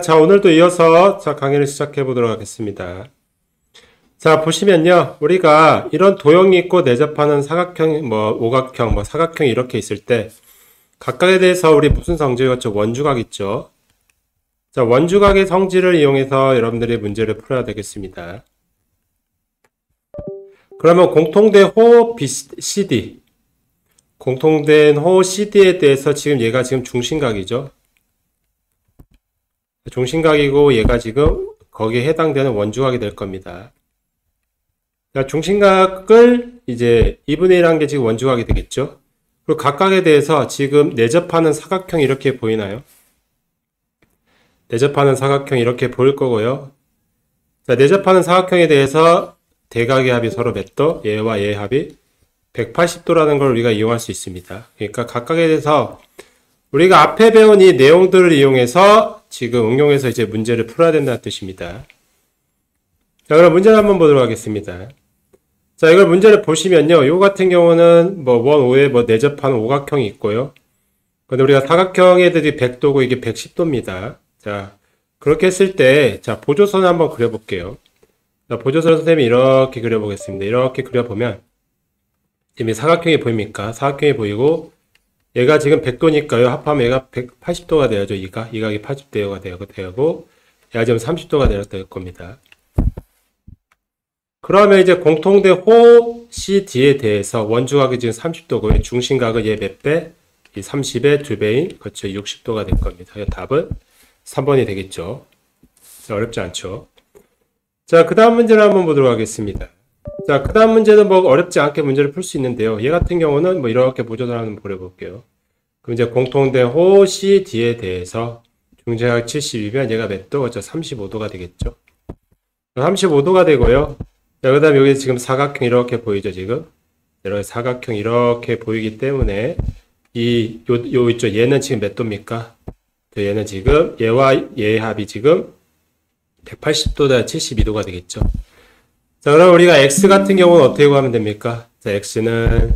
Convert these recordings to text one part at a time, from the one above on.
자, 오늘도 이어서 강의를 시작해 보도록 하겠습니다. 자, 보시면요. 우리가 이런 도형이 있고 내접하는 사각형, 오각형, 사각형이 이렇게 있을 때 각각에 대해서 우리 무슨 성질이었죠? 원주각 있죠? 자, 원주각의 성질을 이용해서 여러분들이 문제를 풀어야 되겠습니다. 그러면 공통된 호 CD, 공통된 호 CD에 대해서 지금 얘가 지금 중심각이죠? 중심각이고 얘가 지금 거기에 해당되는 원주각이 될 겁니다. 그러니까 중심각을 이제 2분의 1한 게 지금 원주각이 되겠죠. 그리고 각각에 대해서 지금 내접하는 사각형이 이렇게 보이나요? 내접하는 사각형이 이렇게 보일 거고요. 자, 내접하는 사각형에 대해서 대각의 합이 서로 몇 도? 얘와 얘의 합이 180도라는 걸 우리가 이용할 수 있습니다. 그러니까 각각에 대해서 우리가 앞에 배운 이 내용들을 이용해서 지금 응용해서 이제 문제를 풀어야 된다는 뜻입니다. 자, 그럼 문제를 한번 보도록 하겠습니다. 자, 이걸 문제를 보시면요. 요 같은 경우는 원, 오에 내접하는 오각형이 있고요. 근데 우리가 사각형 애들이 100도고 이게 110도입니다. 자, 그렇게 했을 때, 자, 보조선을 한번 그려볼게요. 자, 보조선 선생님이 이렇게 그려보겠습니다. 이렇게 그려보면, 지금 사각형이 보입니까? 사각형이 보이고, 얘가 지금 100도니까요. 합하면 얘가 180도가 돼야죠. 이 각이 80도가 되고, 얘가 지금 30도가 될 겁니다. 그러면 이제 공통된 호 CD에 대해서 원주각이 지금 30도고요. 중심각은 얘 몇 배? 이 30의 2배인, 그렇죠. 60도가 될 겁니다. 답은 3번이 되겠죠. 자, 어렵지 않죠. 자, 그 다음 문제를 한번 보도록 하겠습니다. 자, 그 다음 문제는 어렵지 않게 문제를 풀 수 있는데요. 얘 같은 경우는 이렇게 보조선을 한번 그려볼게요. 그럼 이제 공통된 호 CD에 대해서 중심각 70이면 얘가 몇 도? 그렇죠. 35도가 되겠죠. 35도가 되고요. 자, 그 다음에 여기 지금 사각형 이렇게 보이죠, 지금? 이렇게 사각형 이렇게 보이기 때문에 요 있죠. 얘는 지금 몇 도입니까? 얘는 지금 얘와 얘의 합이 지금 180도다 72도가 되겠죠. 자, 그럼 우리가 x 같은 경우는 어떻게 구하면 됩니까? 자, x는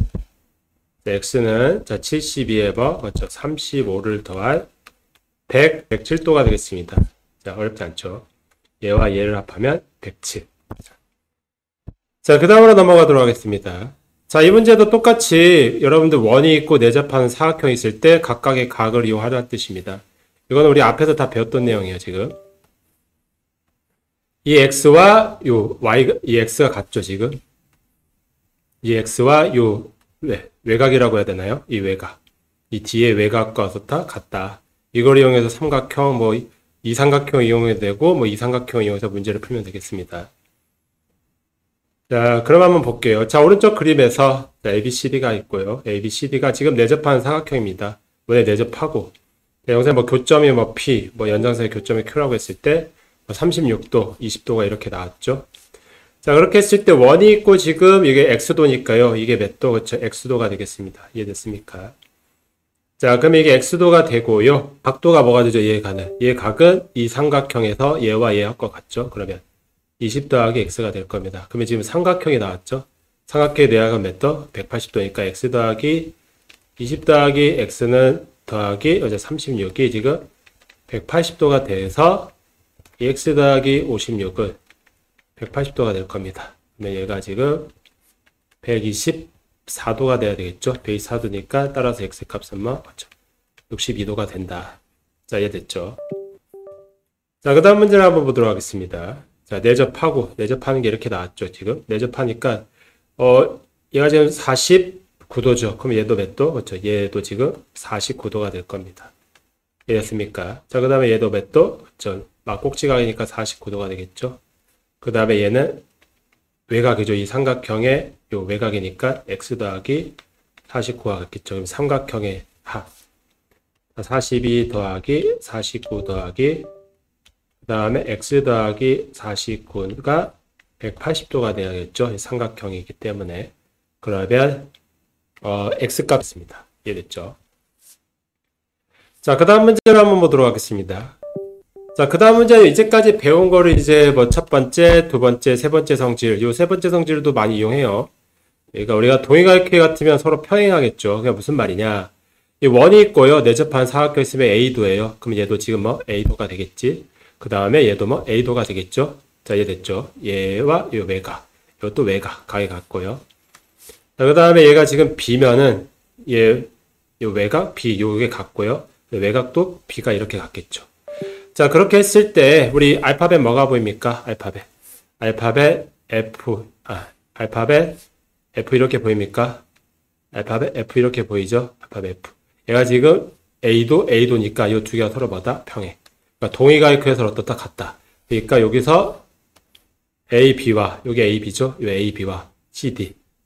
자, 72에 그렇죠. 35를 더한 107도가 되겠습니다. 자, 어렵지 않죠? 얘와 얘를 합하면 107. 자, 그 다음으로 넘어가도록 하겠습니다. 자, 이 문제도 똑같이 여러분들 원이 있고 내접하는 사각형이 있을 때 각각의 각을 이용하라는 뜻입니다. 이거는 우리 앞에서 다 배웠던 내용이에요, 지금. 이 x와 이 x가 같죠, 지금? 이 x와 외곽이라고 해야 되나요? 이 외곽. 이 뒤에 외곽과 다 같다. 이걸 이용해서 삼각형, 이삼각형 이용해도 되고, 이삼각형 이용해서 문제를 풀면 되겠습니다. 자, 그럼 한번 볼게요. 자, 오른쪽 그림에서 ABCD가 있고요. ABCD가 지금 내접하는 사각형입니다. 원에 내접하고, 여기서 교점이 P, 연장선의 교점이 Q라고 했을 때, 36도, 20도가 이렇게 나왔죠. 자, 그렇게 했을 때 원이 있고 지금 이게 X도니까요. 이게 몇 도? 그렇죠. X도가 되겠습니다. 이해됐습니까? 자, 그럼 이게 X도가 되고요. 각도가 뭐가 되죠? 얘 각은 이 삼각형에서 얘와 얘 합과 같죠? 그러면 20 더하기 X가 될 겁니다. 그러면 지금 삼각형이 나왔죠? 삼각형의 내각은 몇 도? 180도니까 X 더하기 20 더하기 X는 더하기 36이 지금 180도가 돼서 X 더하기 56은 180도가 될 겁니다. 그러면 얘가 지금 124도가 돼야 되겠죠? 124도니까 따라서 X 값은 62도가 된다. 자, 이해됐죠? 자, 그 다음 문제를 한번 보도록 하겠습니다. 자, 내접하는 게 이렇게 나왔죠, 지금? 내접하니까, 얘가 지금 49도죠. 그럼 얘도 몇 도? 그렇죠. 얘도 지금 49도가 될 겁니다. 이해됐습니까? 자, 그 다음에 얘도 몇 도? 그렇죠. 꼭지각이니까 49도가 되겠죠. 그 다음에 얘는 외곽이죠. 이 삼각형의 요 외곽이니까 x 더하기 49가 같겠죠. 그럼 삼각형의 합. 42 더하기 49 더하기 그 다음에 x 더하기 49가 180도가 되야겠죠. 삼각형이기 때문에. 그러면 x 값입니다. 이해됐죠? 자, 그 다음 문제를 한번 보도록 하겠습니다. 자, 그 다음 문제는 이제까지 배운 거를 이제 첫 번째, 두 번째, 세 번째 성질, 요 세 번째 성질도 많이 이용해요. 그러니까 우리가 동의각형 같으면 서로 평행하겠죠. 그게 무슨 말이냐. 이 원이 있고요. 내접한 사각형 있으면 A도예요. 그럼 얘도 지금 뭐 A도가 되겠지. 그 다음에 얘도 뭐 A도가 되겠죠. 자, 얘 됐죠. 얘와 요 외곽. 이것도 외곽, 각이 같고요. 자, 그 다음에 얘가 지금 B면은 얘, 요 외곽 B 요게 같고요. 외곽도 B가 이렇게 같겠죠. 자, 그렇게 했을 때 우리 알파벳 뭐가 보입니까? 알파벳 F 이렇게 보입니까? 알파벳 F 이렇게 보이죠? 알파벳 F. 얘가 지금 A도니까 이 두 개가 서로 뭐다? 평행. 그러니까 동의각의 어떻다? 같다. 그러니까 여기서 AB와 여기 AB죠? 이 AB와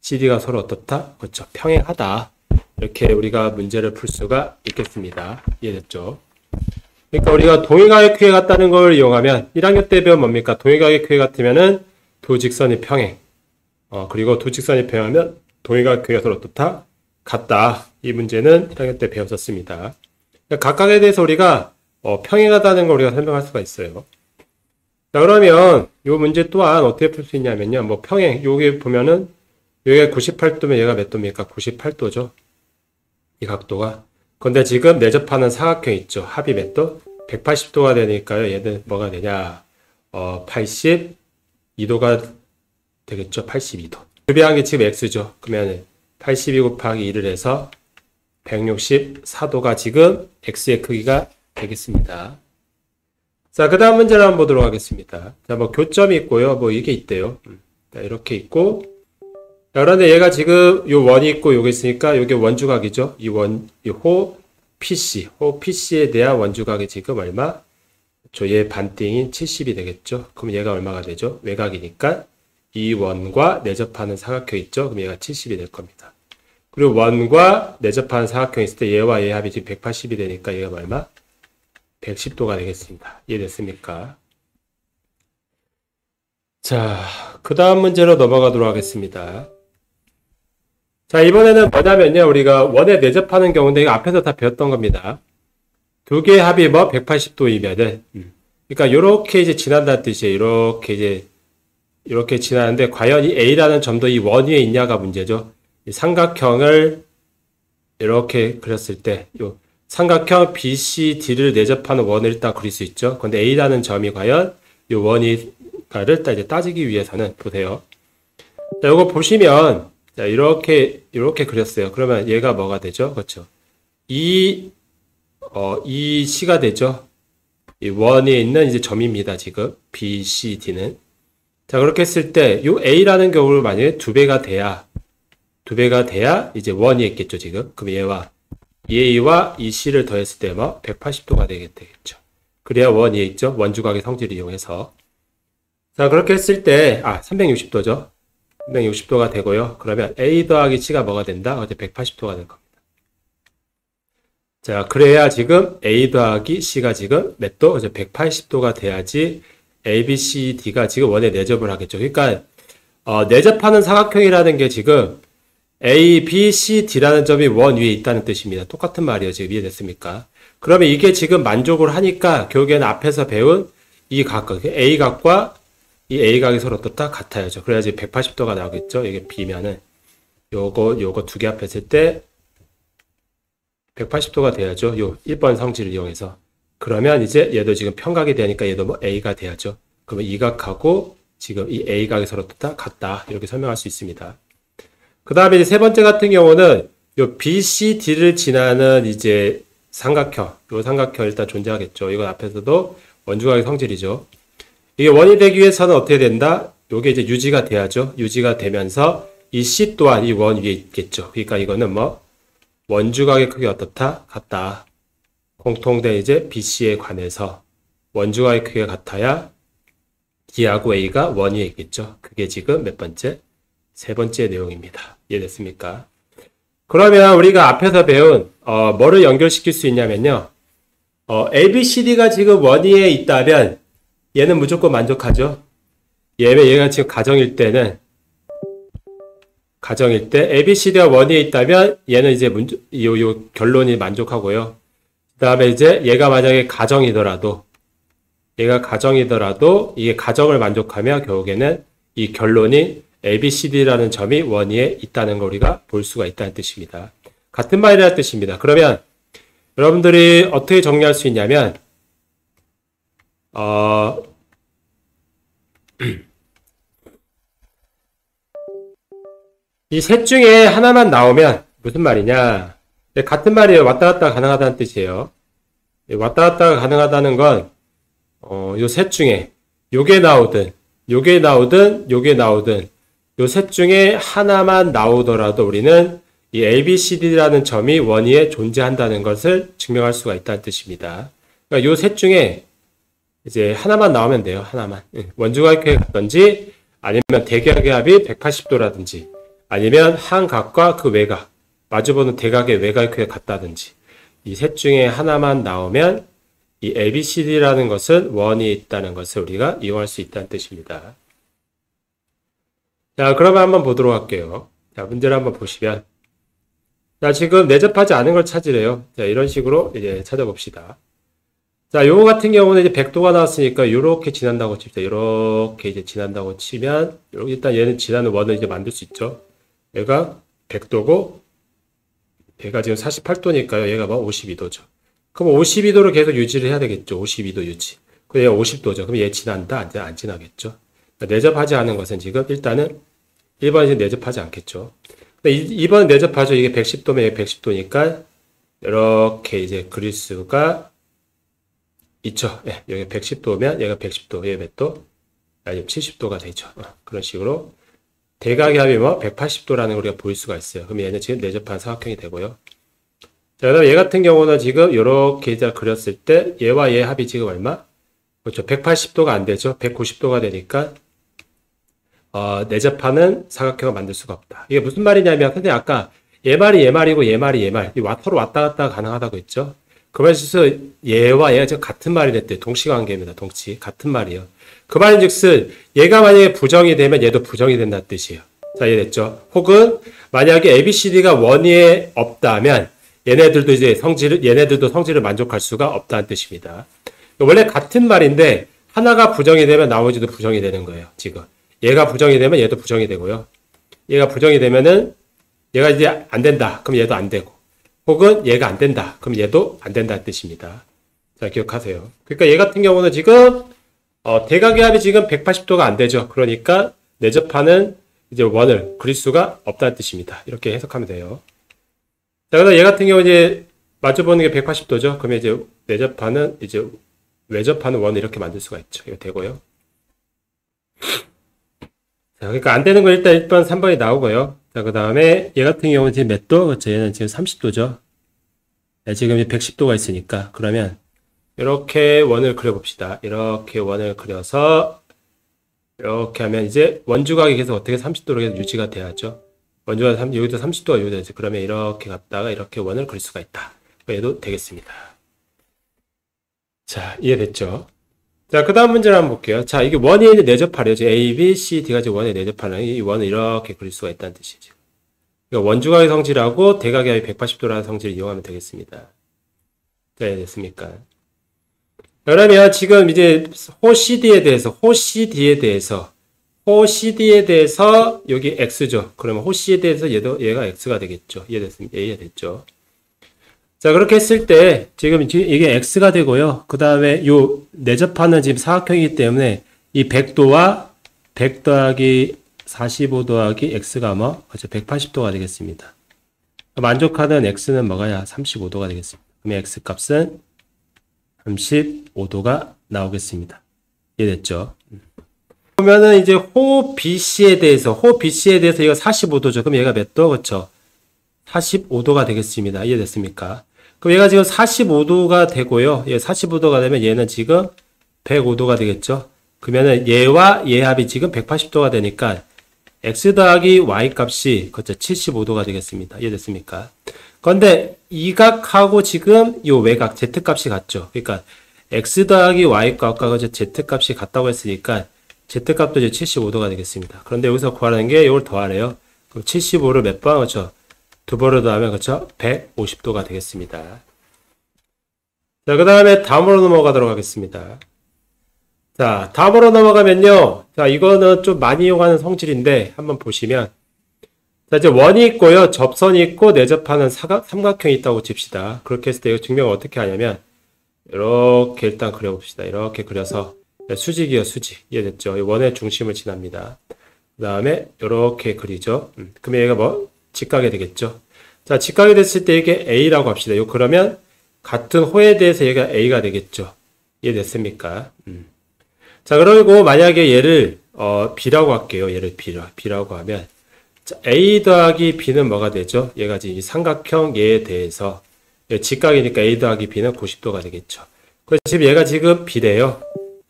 CD가 서로 어떻다? 그렇죠. 평행하다. 이렇게 우리가 문제를 풀 수가 있겠습니다. 이해됐죠? 그러니까 우리가 동의각의 크기가 같다는 걸 이용하면 1학년 때 배운 뭡니까? 동의각의 크기 같으면은 두 직선이 평행. 그리고 두 직선이 평행하면 동의각의 크기가 서로 어떻다? 같다. 이 문제는 1학년 때 배웠었습니다. 그러니까 각각에 대해서 우리가 평행하다는 걸 우리가 설명할 수가 있어요. 자, 그러면 이 문제 또한 어떻게 풀 수 있냐면요. 뭐 평행, 여기 보면은 여기가 98도면 얘가 몇 도입니까? 98도죠. 이 각도가. 근데 지금 내접하는 사각형 있죠. 합이 몇 도? 180도가 되니까요. 얘는 뭐가 되냐? 82도가 되겠죠. 82도. 급여한 게 지금 x죠. 그러면 82 곱하기 2를 해서 164도가 지금 x의 크기가 되겠습니다. 자, 그 다음 문제를 한번 보도록 하겠습니다. 자, 뭐 교점이 있고요. 뭐 이게 있대요. 자, 이렇게 있고. 자, 그런데 얘가 지금 요 원이 있고 요게 있으니까 요게 원주각이죠. 이 호 PC에 대한 원주각이 지금 얼마? 얘 반띵인 70이 되겠죠. 그럼 얘가 얼마가 되죠? 외곽이니까 이 원과 내접하는 사각형 있죠. 그럼 얘가 70이 될 겁니다. 그리고 원과 내접하는 사각형 있을 때 얘와 얘 합이 지금 180이 되니까 얘가 얼마? 110도가 되겠습니다. 이해됐습니까? 자, 그 다음 문제로 넘어가도록 하겠습니다. 자, 이번에는 뭐냐면요. 우리가 원에 내접하는 경우인데 이거 앞에서 다 배웠던 겁니다. 두 개의 합이 뭐 180도이면은 그러니까 요렇게 이제 지난다는 뜻이에요. 이렇게 지나는데 과연 이 A라는 점도 이 원 위에 있냐가 문제죠. 이 삼각형을 이렇게 그렸을 때 요 삼각형 BCD를 내접하는 원을 일단 그릴 수 있죠. 근데 A라는 점이 과연 요 원인가를 이제 따지기 위해서는 보세요. 자, 요거 보시면 자, 이렇게 그렸어요. 그러면 얘가 뭐가 되죠? 그렇죠. 이 C가 되죠. 이 원에 있는 이제 점입니다. 지금 BCD는. 자, 그렇게 했을 때 요 A라는 경우를 만약에 두 배가 돼야 이제 원이 있겠죠, 지금. 그럼 얘와 이 A와 이 C를 더했을 때 뭐 180도가 되겠죠. 그래야 원이 있죠. 원주각의 성질을 이용해서. 자, 그렇게 했을 때 360도죠. 360도가 되고요. 그러면 A 더하기 C가 뭐가 된다? 어제 180도가 될 겁니다. 자, 그래야 지금 A 더하기 C가 지금 몇 도? 어제 180도가 돼야지 A, B, C, D가 지금 원에 내접을 하겠죠. 그러니까 내접하는 사각형이라는 게 지금 A, B, C, D라는 점이 원 위에 있다는 뜻입니다. 똑같은 말이에요. 지금 이해됐습니까? 그러면 이게 지금 만족을 하니까 결국에는 앞에서 배운 이 각각, A각과 이 A각이 서로 어떻다? 같아야죠. 그래야지 180도가 나오겠죠. 이게 B면은 요거 두 개 합했을 때 180도가 돼야죠. 요 1번 성질을 이용해서. 그러면 이제 얘도 지금 평각이 되니까 얘도 뭐 A가 돼야죠. 그러면 이 각하고 지금 이 A각이 서로 어떻다? 같다. 이렇게 설명할 수 있습니다. 그 다음에 이제 세 번째 같은 경우는 요 BCD를 지나는 이제 삼각형. 요 삼각형 일단 존재하겠죠. 이건 앞에서도 원주각의 성질이죠. 이게 원이 되기 위해서는 어떻게 된다? 요게 이제 유지가 돼야죠. 유지가 되면서 이 C 또한 이 원 위에 있겠죠. 그러니까 이거는 뭐 원주각의 크기가 어떻다? 같다. 공통된 이제 BC에 관해서 원주각의 크기가 같아야 D하고 A가 원 위에 있겠죠. 그게 지금 몇 번째? 세 번째 내용입니다. 이해됐습니까? 그러면 우리가 앞에서 배운 뭐를 연결시킬 수 있냐면요. ABCD가 지금 원 위에 있다면 얘는 무조건 만족하죠. 얘가 지금 가정일 때 ABCD가 원 위에 있다면 얘는 이제 요 결론이 만족하고요. 그 다음에 이제 얘가 만약에 가정이더라도 이게 가정을 만족하며 결국에는 이 결론이 ABCD라는 점이 원 위에 있다는 걸 우리가 볼 수가 있다는 뜻입니다. 같은 말이라는 뜻입니다. 그러면 여러분들이 어떻게 정리할 수 있냐면 이 셋 중에 하나만 나오면 무슨 말이냐? 같은 말이에요. 왔다 갔다 가능하다는 뜻이에요. 왔다 갔다 가능하다는 건 요 셋 중에 요게 나오든 요게 나오든 요게 나오든 요 셋 중에 하나만 나오더라도 우리는 이 ABCD라는 점이 원위에 존재한다는 것을 증명할 수가 있다는 뜻입니다. 그러니까 요 셋 중에 이제 하나만 나오면 돼요. 하나만. 원주각형에 같든지 아니면 대각의 합이 180도라든지 아니면 한 각과 그 외각 마주보는 대각의 외곽에 같다든지 이 셋 중에 하나만 나오면 이 ABCD라는 것은 원이 있다는 것을 우리가 이용할 수 있다는 뜻입니다. 자, 그러면 한번 보도록 할게요. 자, 문제를 한번 보시면 자, 지금 내접하지 않은 걸 찾으래요. 자, 이런 식으로 이제 찾아봅시다. 자, 요거 같은 경우는 이제 100도가 나왔으니까 요렇게 지난다고 칩시다. 요렇게 이제 지난다고 치면 일단 얘는 지나는 원을 이제 만들 수 있죠. 얘가 100도고 얘가 지금 48도니까요. 얘가 뭐 52도죠. 그럼 52도를 계속 유지를 해야 되겠죠. 52도 유지. 그럼 얘가 50도죠. 그럼 얘 지난다? 안 지나겠죠. 그러니까 내접하지 않은 것은 지금 일단은 1번은 이제 내접하지 않겠죠. 2번은 내접하죠. 이게 110도면 얘 110도니까 이렇게 이제 그릴 수가 있죠. 예, 여기 110도면 얘가 110도, 얘 몇 도? 아니 70도가 되죠. 그런 식으로 대각의 합이 뭐 180도라는 걸 우리가 보일 수가 있어요. 그럼 얘는 지금 내접한 사각형이 되고요. 자, 그다음 얘 같은 경우는 지금 이렇게 이제 그렸을 때 얘와 얘 합이 지금 얼마? 그렇죠. 180도가 안 되죠. 190도가 되니까 내접하는 사각형을 만들 수가 없다. 이게 무슨 말이냐면 근데 아까 얘 말이 얘 말이고 얘 말이 얘 말. 서로 왔다 갔다 가능하다고 했죠. 그 말에서 얘와 얘가 지금 같은 말이 됐대. 동시관계입니다. 동시. 같은 말이에요. 그 말인즉슨 얘가 만약에 부정이 되면 얘도 부정이 된다는 뜻이에요. 자, 이해됐죠? 혹은 만약에 ABCD가 원위에 없다면 얘네들도 성질을 만족할 수가 없다는 뜻입니다. 원래 같은 말인데 하나가 부정이 되면 나머지도 부정이 되는 거예요. 지금 얘가 부정이 되면 얘도 부정이 되고요. 얘가 부정이 되면은 얘가 이제 안 된다. 그럼 얘도 안 되고. 혹은 얘가 안 된다. 그럼 얘도 안 된다는 뜻입니다. 자, 기억하세요. 그러니까 얘 같은 경우는 지금 대각의 합이 지금 180도가 안 되죠. 그러니까 내접하는 이제 원을 그릴 수가 없다는 뜻입니다. 이렇게 해석하면 돼요. 자, 그다음 얘 같은 경우 이제 마주보는 게 180도죠. 그러면 이제 내접하는 이제 외접하는 원을 이렇게 만들 수가 있죠. 이거 되고요. 자, 그러니까 안 되는 거 일단 1번, 3번이 나오고요. 자, 그 다음에 얘 같은 경우는 지금 몇 도? 그렇죠. 얘는 지금 30도죠. 지금 110도가 있으니까. 그러면 이렇게 원을 그려봅시다. 이렇게 원을 그려서 이렇게 하면 이제 원주각이 계속 어떻게 30도로 계속 유지가 돼야죠. 원주각 여기도 30도가 유지되죠. 그러면 이렇게 갔다가 이렇게 원을 그릴 수가 있다. 얘도 되겠습니다. 자, 이해됐죠? 자, 그 다음 문제를 한번 볼게요. 자, 이게 원에 내접하래요. A, B, C, D가 지금 원에 내접하는 이 원을 이렇게 그릴 수가 있다는 뜻이죠. 그러니까 원주각의 성질하고 대각의 합이 180도라는 성질을 이용하면 되겠습니다. 자, 이해됐습니까? 그러면 지금 이제 호 CD에 대해서 여기 X죠. 그러면 호 C에 대해서 얘가 X가 되겠죠. 이해됐습니까? 이해됐죠? 자, 그렇게 했을 때 지금 이게 X가 되고요. 그 다음에 요 내접하는 지금 사각형이기 때문에 이 100도와 100 더하기 45 더하기 X가 뭐? 그렇죠. 180도가 되겠습니다. 만족하는 X는 뭐가야? 35도가 되겠습니다. 그러면 X 값은 35도가 나오겠습니다. 이해됐죠? 그러면은 이제 호 BC에 대해서 이거 45도죠. 그럼 얘가 몇 도? 그렇죠. 45도가 되겠습니다. 이해됐습니까? 그럼 얘가 지금 45도가 되고요. 얘 45도가 되면 얘는 지금 105도가 되겠죠. 그러면은 얘와 얘 합이 지금 180도가 되니까 x 더하기 y 값이 그렇죠. 75도가 되겠습니다. 이해됐습니까? 그런데 이 각하고 지금 이 외곽 z 값이 같죠. 그러니까 x 더하기 y 값과 z 값이 같다고 했으니까 z 값도 이제 75도가 되겠습니다. 그런데 여기서 구하라는 게 이걸 더하래요. 그럼 75를 몇 번? 그렇죠. 두 번을 더하면 그렇죠. 150도가 되겠습니다. 자, 그 다음에 다음으로 넘어가도록 하겠습니다. 자, 다음으로 넘어가면요. 자, 이거는 좀 많이 이용하는 성질인데 한번 보시면 자, 이제 원이 있고요. 접선이 있고 내접하는 삼각형이 있다고 칩시다. 그렇게 했을 때 이거 증명을 어떻게 하냐면 이렇게 일단 그려봅시다. 이렇게 그려서 수직이요, 수직. 이해됐죠? 이 원의 중심을 지납니다. 그 다음에 이렇게 그리죠. 그러면 얘가 뭐? 직각이 되겠죠. 자, 직각이 됐을 때 이게 A라고 합시다. 이거 그러면 같은 호에 대해서 얘가 A가 되겠죠. 이해됐습니까? 자, 그리고 만약에 얘를 B라고 할게요. 얘를 B라고 하면 자, A 더하기 B는 뭐가 되죠? 얘가 지금 이 삼각형 얘에 대해서 직각이니까 A 더하기 B는 90도가 되겠죠. 그래서 지금 얘가 지금 B래요.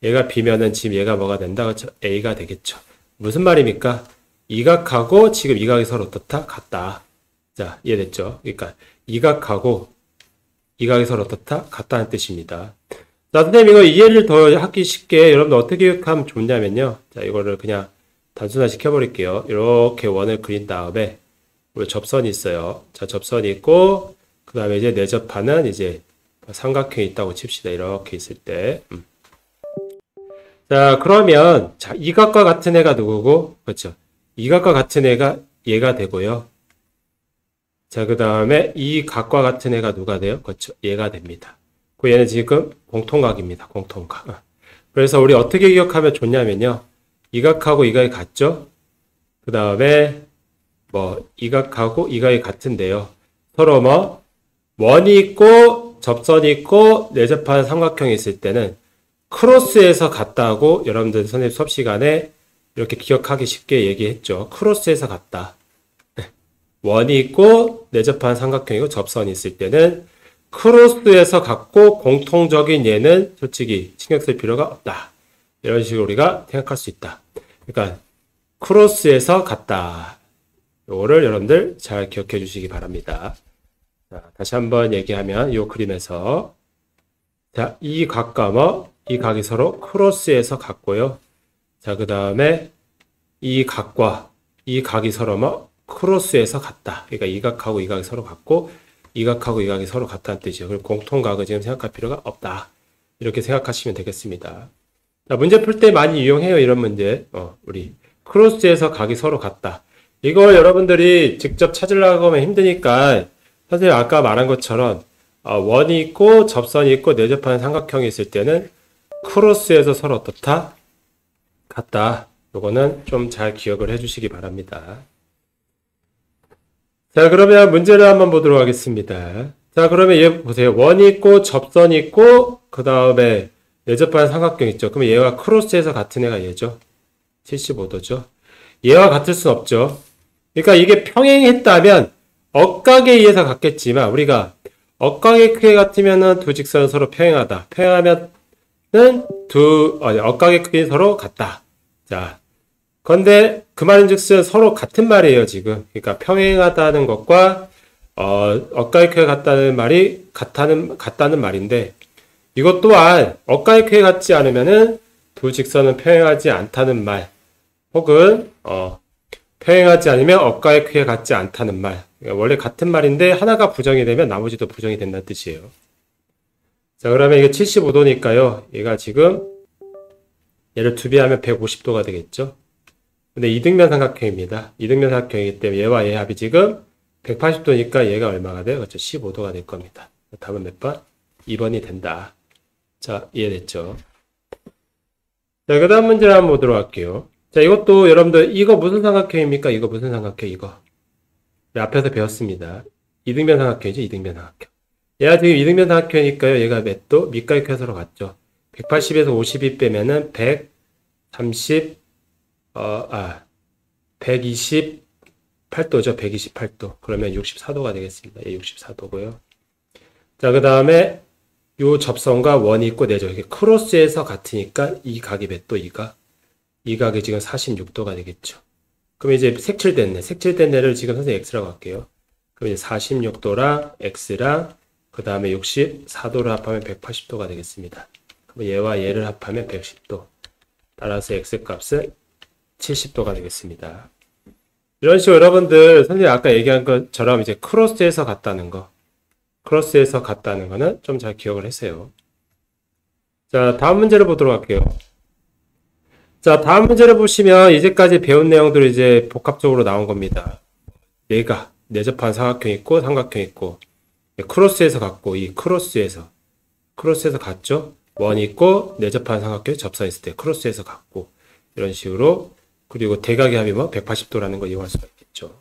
얘가 B면은 지금 얘가 뭐가 된다? 그렇죠? A가 되겠죠. 무슨 말입니까? 이 각하고 지금 이 각이 서로 어떻다? 같다. 자, 이해됐죠? 그러니까 이 각하고 이 각이 서로 어떻다? 같다는 뜻입니다. 자, 선생님 이거 이해를 더 하기 쉽게 여러분들 어떻게 하면 좋냐면요. 자, 이거를 그냥 단순화 시켜버릴게요. 이렇게 원을 그린 다음에 우리 접선이 있어요. 자, 접선이 있고 그 다음에 이제 내접하는 이제 삼각형이 있다고 칩시다. 이렇게 있을 때. 자, 그러면 자, 이 각과 같은 애가 누구고? 그렇죠. 이 각과 같은 애가 얘가 되고요. 자, 그 다음에 이 각과 같은 애가 누가 돼요? 그렇죠. 얘가 됩니다. 그 얘는 지금 공통각입니다. 공통각. 그래서 우리 어떻게 기억하면 좋냐면요. 이 각하고 이 각이 같죠? 그 다음에 뭐 이 각하고 이 각이 같은데요. 서로 뭐 원이 있고 접선이 있고 내접하는 삼각형이 있을 때는 크로스에서 같다고 여러분들 선생님 수업 시간에 이렇게 기억하기 쉽게 얘기했죠. 크로스에서 같다. 원이 있고 내접하는 삼각형이고 접선이 있을 때는 크로스에서 같고 공통적인 얘는 솔직히 신경 쓸 필요가 없다. 이런 식으로 우리가 생각할 수 있다. 그러니까 크로스에서 같다. 요거를 여러분들 잘 기억해 주시기 바랍니다. 자, 다시 한번 얘기하면 이 그림에서 자, 이 각과 뭐 이 각이 서로 크로스에서 같고요. 자, 그 다음에 이 각과 이 각이 서로 뭐 크로스에서 같다. 그러니까 이 각하고 이 각이 서로 같고 이 각하고 이 각이 서로 같다는 뜻이에요. 그리고 공통각을 지금 생각할 필요가 없다. 이렇게 생각하시면 되겠습니다. 자, 문제 풀 때 많이 이용해요. 이런 문제. 우리 크로스에서 각이 서로 같다. 이걸 여러분들이 직접 찾으려고 하면 힘드니까 선생님 아까 말한 것처럼 원이 있고 접선이 있고 내접하는 삼각형이 있을 때는 크로스에서 서로 어떻다? 같다. 요거는 좀 잘 기억을 해주시기 바랍니다. 자, 그러면 문제를 한번 보도록 하겠습니다. 자, 그러면 얘 보세요. 원이 있고 접선이 있고 그 다음에 내접하는 삼각형 있죠. 그러면 얘와 크로스에서 같은 애가 얘죠. 75도죠. 얘와 같을 수 없죠. 그러니까 이게 평행했다면 억각에 의해서 같겠지만 우리가 억각의 크기 같으면은 두 직선은 서로 평행하다. 평행하면은 억각의 크기 서로 같다. 자, 그런데 그 말인즉슨 서로 같은 말이에요, 지금. 그러니까 평행하다는 것과 억각의 크기가 같다는 말이 같다는 말인데 이것 또한 억각의 크기가 같지 않으면은 두 직선은 평행하지 않다는 말 혹은 평행하지 않으면 억각의 크기가 같지 않다는 말. 그러니까 원래 같은 말인데 하나가 부정이 되면 나머지도 부정이 된다는 뜻이에요. 자, 그러면 이게 75도니까요. 얘가 지금 얘를 두 배 하면 150도가 되겠죠. 근데 이등변 삼각형입니다. 이등변 삼각형이기 때문에 얘와 얘 합이 지금 180도니까 얘가 얼마가 돼요? 그렇죠. 15도가 될 겁니다. 답은 몇 번? 2번이 된다. 자, 이해됐죠? 자, 그 다음 문제를 한번 보도록 할게요. 자, 이것도 여러분들 이거 무슨 삼각형입니까? 이거 무슨 삼각형? 이거. 네, 앞에서 배웠습니다. 이등변 삼각형이죠. 이등변 삼각형. 얘가 지금 이등변 삼각형이니까요. 얘가 몇 도? 밑가위 켜서로 갔죠. 180에서 52 빼면은 128도죠. 128도. 그러면 64도가 되겠습니다. 예, 64도고요. 자, 그 다음에 요 접선과 원이 있고 내죠. 이게 크로스에서 같으니까 이 각이 몇 도? 이 각이 지금 46도가 되겠죠. 그럼 이제 색칠된 애를 지금 선생님 X라고 할게요. 그럼 이제 46도랑 X랑 그 다음에 64도를 합하면 180도가 되겠습니다. 그럼 얘와 얘를 합하면 110도. 따라서 X 값은 70도가 되겠습니다. 이런 식으로 여러분들 선생님 아까 얘기한 것처럼 이제 크로스에서 같다는 거는 좀 잘 기억을 하세요. 자, 다음 문제를 보도록 할게요. 자, 다음 문제를 보시면 이제까지 배운 내용들이 이제 복합적으로 나온 겁니다. 얘가 내접한 사각형 있고 삼각형 있고 크로스에서 갖고 이 크로스에서 갖죠. 원 있고 내접한 삼각형이 접선했을 때 크로스에서 갖고 이런 식으로 그리고 대각의 합이 뭐 180도라는 걸 이용할 수가 있겠죠.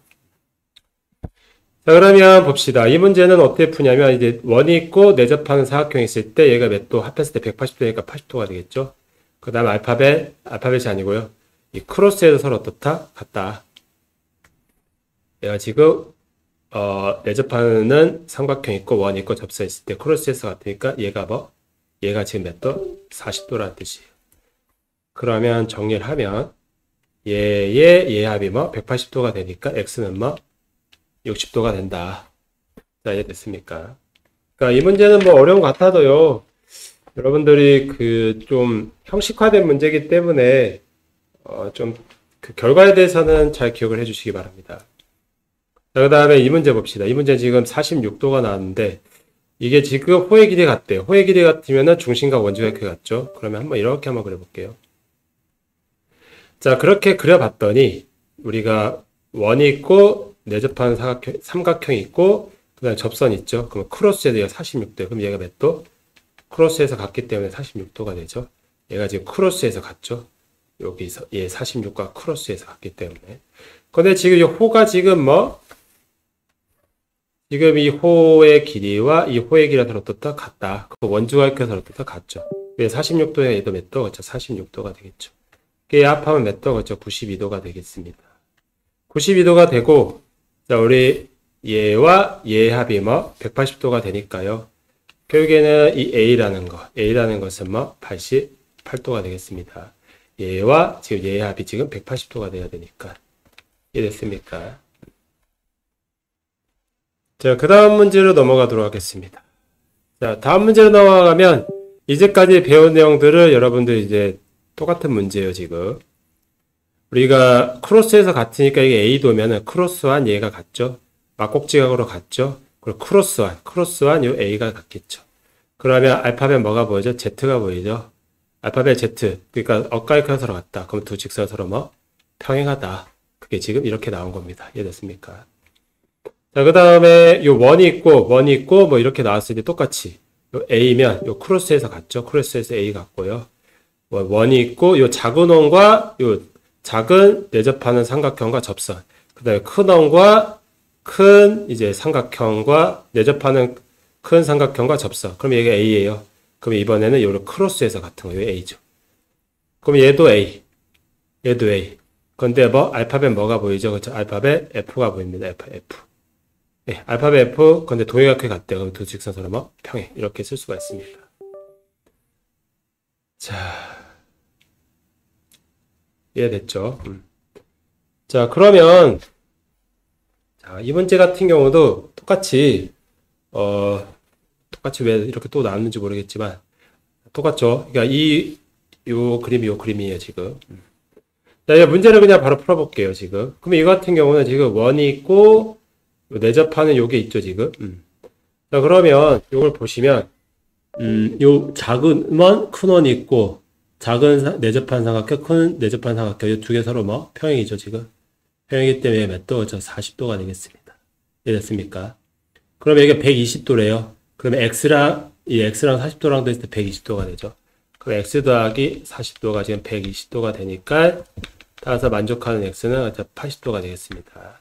자, 그러면 봅시다. 이 문제는 어떻게 푸냐면 이제 원이 있고 내접하는 사각형이 있을 때 얘가 몇 도 합했을 때 180도니까 80도가 되겠죠. 그 다음 알파벳이 아니고요. 이 크로스에서 서로 어떻다? 같다. 얘가 지금 내접하는 삼각형 있고 원 있고 접선했을 때 크로스에서 같으니까 얘가 뭐? 얘가 지금 몇 도? 40도라는 뜻이에요. 그러면 정리를 하면 얘 합이 뭐 180도가 되니까 x는 뭐 60도가 된다. 자, 이해됐습니까? 그러니까 이 문제는 뭐 어려운 것 같아도요. 여러분들이 그 좀 형식화된 문제이기 때문에 좀 그 결과에 대해서는 잘 기억을 해주시기 바랍니다. 자, 그 다음에 이 문제 봅시다. 이 문제 지금 46도가 나왔는데 이게 지금 호의 길이 같대요. 호의 길이 같으면은 중심과 원주가 이렇게 같죠. 그러면 이렇게 한번 그려볼게요. 자, 그렇게 그려봤더니 우리가 원이 있고 내접하는 삼각형이 있고 그 다음에 접선이 있죠. 그러면 크로스에도 얘가 46도예요. 그럼 얘가 몇 도? 크로스에서 갔기 때문에 46도가 되죠. 얘가 지금 크로스에서 갔죠. 여기서 얘 46과 크로스에서 갔기 때문에. 근데 지금 이 호가 지금 뭐? 지금 이 호의 길이와 이 호의 길이가 서로 어떻다? 같다. 그 원주가 이렇게 서로 어떻다? 같죠. 그래서 46도에 얘도 몇 도? 그렇죠. 46도가 되겠죠. 얘 합하면 몇 도? 그렇죠. 92도가 되겠습니다. 92도가 되고, 자, 우리 얘와 얘의 합이 뭐? 180도가 되니까요. 결국에는 이 A라는 것은 뭐? 88도가 되겠습니다. 얘와 지금 얘의 합이 지금 180도가 돼야 되니까. 이해됐습니까? 자, 그 다음 문제로 넘어가도록 하겠습니다. 자, 다음 문제로 넘어가면 이제까지 배운 내용들을 여러분들 이제 똑같은 문제예요, 지금. 우리가 크로스에서 같으니까 이게 A도면은 크로스한 얘가 같죠? 막곡지각으로 같죠? 그리고 크로스한 요 A가 같겠죠. 그러면 알파벳 뭐가 보이죠? Z가 보이죠? 알파벳 Z. 그러니까 엇갈켜서 서로 같다. 그럼 두 직선 서로 뭐? 평행하다. 그게 지금 이렇게 나온 겁니다. 이해됐습니까? 자, 그 다음에 요 원이 있고 뭐 이렇게 나왔을 때 똑같이 요 A면 요 크로스에서 같죠? 크로스에서 A 같고요. 원이 있고 요 작은 원과 요 작은 내접하는 삼각형과 접선. 그 다음에 큰 원과 큰 이제 삼각형과 내접하는 큰 삼각형과 접선. 그럼 얘가 A예요. 그럼 이번에는 요 크로스에서 같은 거예요. A죠. 그럼 얘도 A. 근데 뭐 알파벳 뭐가 보이죠? 그렇죠? 알파벳 F가 보입니다. F. 네, 알파벳 F. 근데 동일각형 같대요. 그럼 두 직선서로 뭐 평행. 이렇게 쓸 수가 있습니다. 자, 이해됐죠? 자, 그러면 자, 이 문제 같은 경우도 똑같이 왜 이렇게 또 나왔는지 모르겠지만 똑같죠. 그러니까 요 그림이에요, 지금. 자, 이 문제를 그냥 바로 풀어볼게요, 지금. 그럼 이거 같은 경우는 지금 원이 있고 내접하는 요게 있죠, 지금. 자, 그러면 요걸 보시면 요 작은 원, 큰 원이 있고 작은 내접한 삼각형, 큰 내접한 삼각형 이 두 개 서로 뭐 평행이죠, 지금. 평행이기 때문에 몇 도? 40도가 되겠습니다. 이해됐습니까? 그럼 이게 120도래요. 그러면 X랑 40도랑 됐을 때 120도가 되죠. 그럼 X 더하기 40도가 지금 120도가 되니까 따라서 만족하는 X는 80도가 되겠습니다.